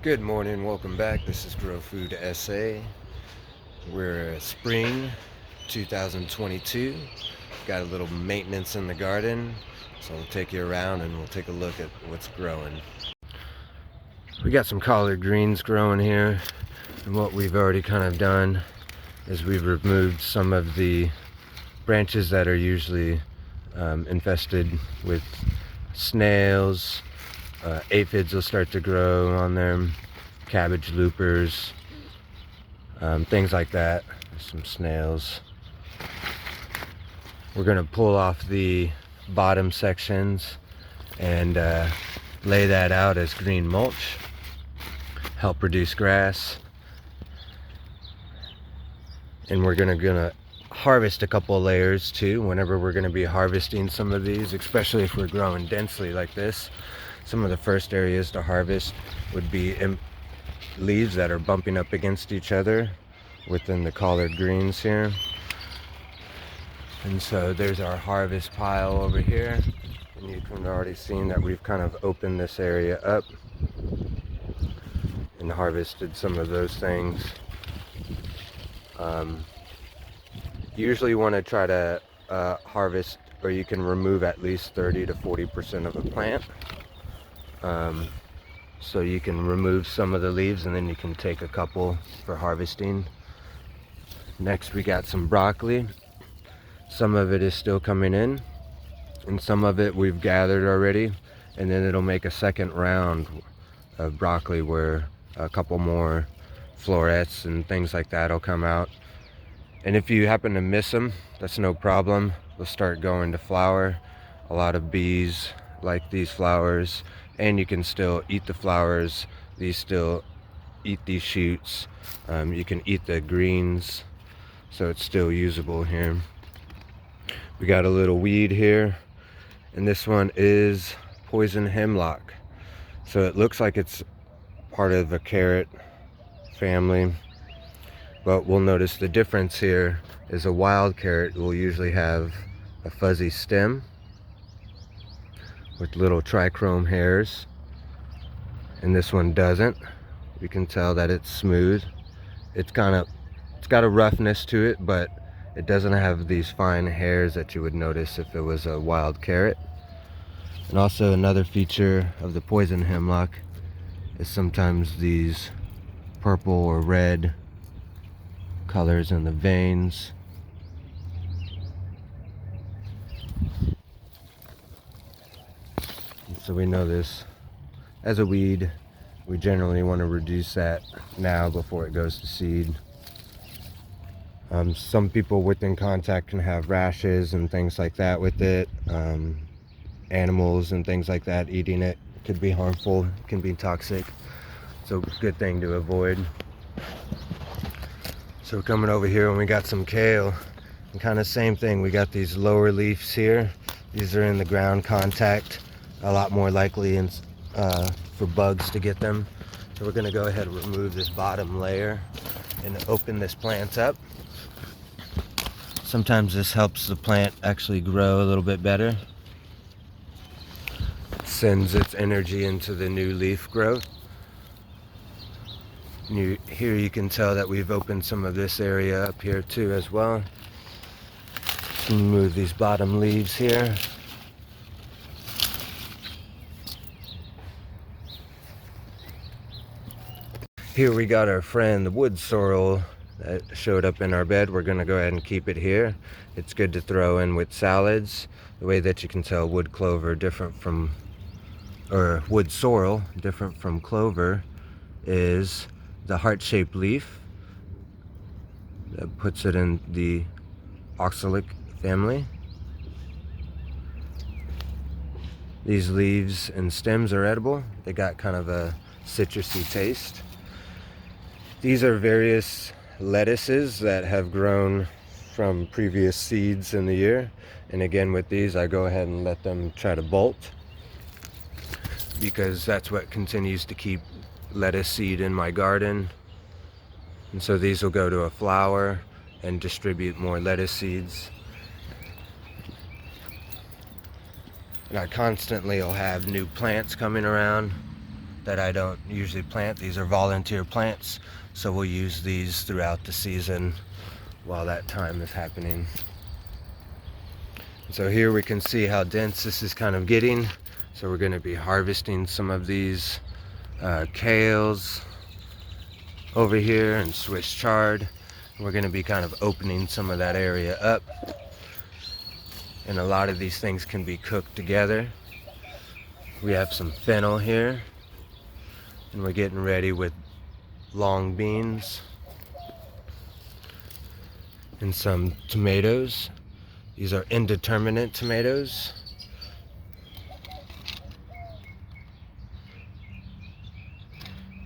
Good morning, welcome back. This is Grow Food SA. We're spring 2022. Got a little maintenance in the garden, so I'll take you around and we'll take a look at what's growing. We got some collard greens growing here, and what we've already kind of done is we've removed some of the branches that are usually infested with snails. Aphids will start to grow on them, cabbage loopers, things like that. There's some snails. We're going to pull off the bottom sections and lay that out as green mulch, help reduce grass. And we're gonna harvest a couple of layers too whenever we're going to be harvesting some of these, especially if we're growing densely like this. Some of the first areas to harvest would be leaves that are bumping up against each other within the collard greens here. And so there's our harvest pile over here, and you can already see that we've kind of opened this area up and harvested some of those things. Usually you want to try to harvest, or you can remove at least 30 to 40% of a plant. So you can remove some of the leaves and then you can take a couple for harvesting. Next we got some broccoli. Some of it is still coming in and some of it we've gathered already, and then it'll make a second round of broccoli where a couple more florets and things like that will come out. And if you happen to miss them, that's no problem. They'll start going to flower. A lot of bees like these flowers, and you can still eat the flowers. These still eat these shoots. You can eat the greens, so it's still usable here. We got a little weed here, and this one is poison hemlock. So it looks like it's part of a carrot family, but we'll notice the difference here is a wild carrot will usually have a fuzzy stem with little trichrome hairs, and this one doesn't. You can tell that it's smooth. It's got a roughness to it, but it doesn't have these fine hairs that you would notice if it was a wild carrot. And also another feature of the poison hemlock is sometimes these purple or red colors in the veins. So we know this as a weed, we generally want to reduce that now before it goes to seed. Some people within contact can have rashes and things like that with it. Animals and things like that eating it could be harmful, can be toxic. So good thing to avoid. So we're coming over here and we got some kale, and kind of same thing. We got these lower leaves here. These are in the ground contact, a lot more likely for bugs to get them. So we're going to go ahead and remove this bottom layer and open this plant up. Sometimes this helps the plant actually grow a little bit better. Sends its energy into the new leaf growth. Here you can tell that we've opened some of this area up here too as well. Remove these bottom leaves here. Here we got our friend the wood sorrel that showed up in our bed. We're going to go ahead and keep it here. It's good to throw in with salads. The way that you can tell wood clover different from, or wood sorrel different from clover, is the heart-shaped leaf that puts it in the oxalic family. These leaves and stems are edible. They got kind of a citrusy taste. These are various lettuces that have grown from previous seeds in the year. And again, with these, I go ahead and let them try to bolt, because that's what continues to keep lettuce seed in my garden. And so these will go to a flower and distribute more lettuce seeds. And I constantly will have new plants coming around that I don't usually plant. These are volunteer plants, so we'll use these throughout the season while that time is happening. So here we can see how dense this is kind of getting. So we're going to be harvesting some of these kales over here and Swiss chard. We're going to be kind of opening some of that area up. And a lot of these things can be cooked together. We have some fennel here. And we're getting ready with long beans. And some tomatoes. These are indeterminate tomatoes.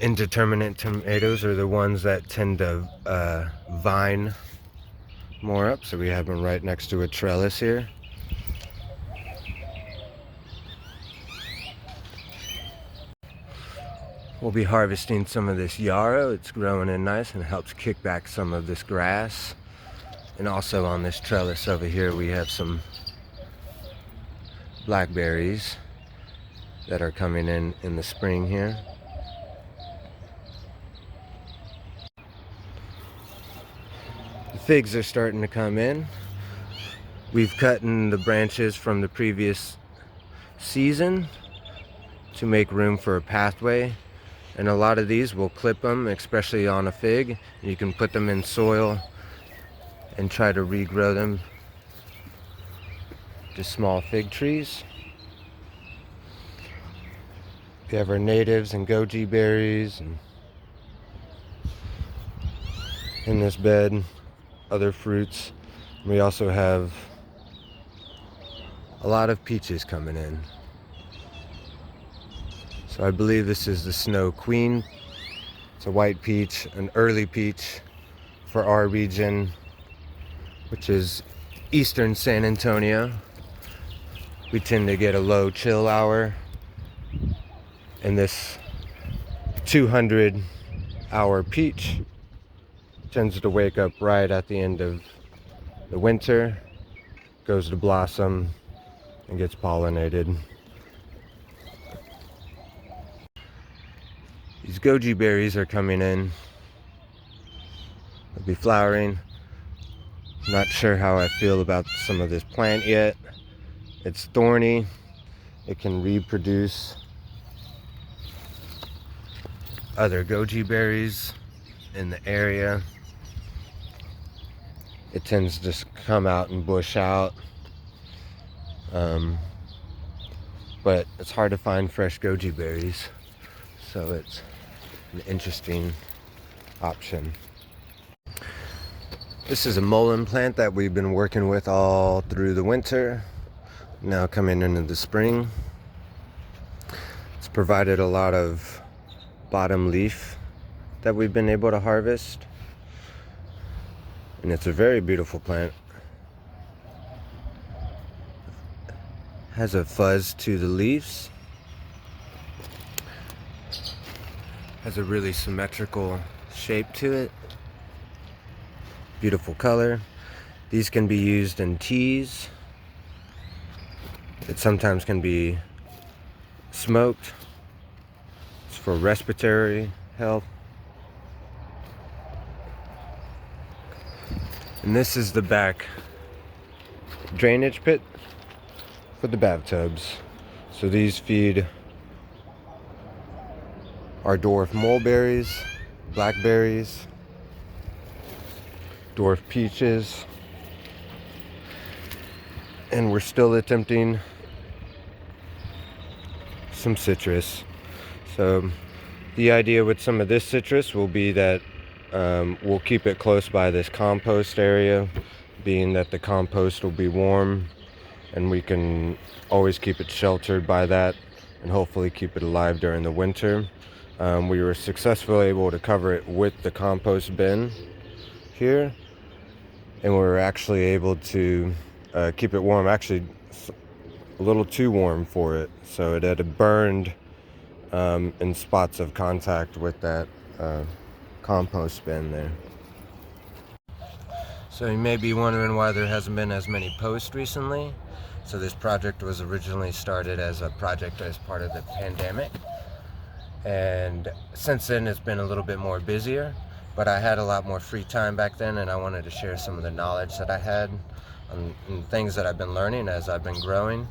Indeterminate tomatoes are the ones that tend to vine more up. So we have them right next to a trellis here. We'll be harvesting some of this yarrow. It's growing in nice and helps kick back some of this grass. And also on this trellis over here we have some blackberries that are coming in the spring here. The figs are starting to come in. We've cut in the branches from the previous season to make room for a pathway. And a lot of these we'll clip them, especially on a fig. You can put them in soil and try to regrow them to small fig trees. We have our natives and goji berries, and in this bed other fruits. We also have a lot of peaches coming in. So I believe this is the Snow Queen. It's a white peach, an early peach for our region, which is eastern San Antonio. We tend to get a low chill hour, and this 200-hour peach tends to wake up right at the end of the winter, goes to blossom, and gets pollinated. These goji berries are coming in. They'll be flowering. I'm not sure how I feel about some of this plant yet. It's thorny. It can reproduce other goji berries in the area. It tends to just come out and bush out. But it's hard to find fresh goji berries. So it's an interesting option. This is a Molen plant that we've been working with all through the winter, now coming into the spring. It's provided a lot of bottom leaf that we've been able to harvest, and it's a very beautiful plant. Has a fuzz to the leaves. Has a really symmetrical shape to it. Beautiful color. These can be used in teas. It sometimes can be smoked. It's for respiratory health. And this is the back drainage pit for the bathtubs. So these feed our dwarf mulberries, blackberries, dwarf peaches, and we're still attempting some citrus. So the idea with some of this citrus will be that we'll keep it close by this compost area, being that the compost will be warm and we can always keep it sheltered by that and hopefully keep it alive during the winter. We were successfully able to cover it with the compost bin here, and we were actually able to keep it warm, actually a little too warm for it, so it had burned in spots of contact with that compost bin there. So you may be wondering why there hasn't been as many posts recently. So this project was originally started as a project as part of the pandemic, And since then it's been a little bit more busier, but I had a lot more free time back then, and I wanted to share some of the knowledge that I had and things that I've been learning as I've been growing.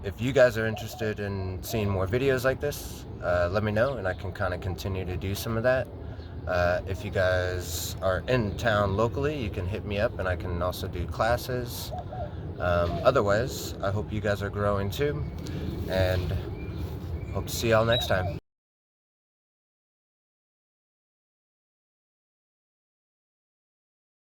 If you guys are interested in seeing more videos like this, let me know and I can kind of continue to do some of that. If you guys are in town locally, you can hit me up and I can also do classes. Otherwise, I hope you guys are growing too, and hope to see y'all next time.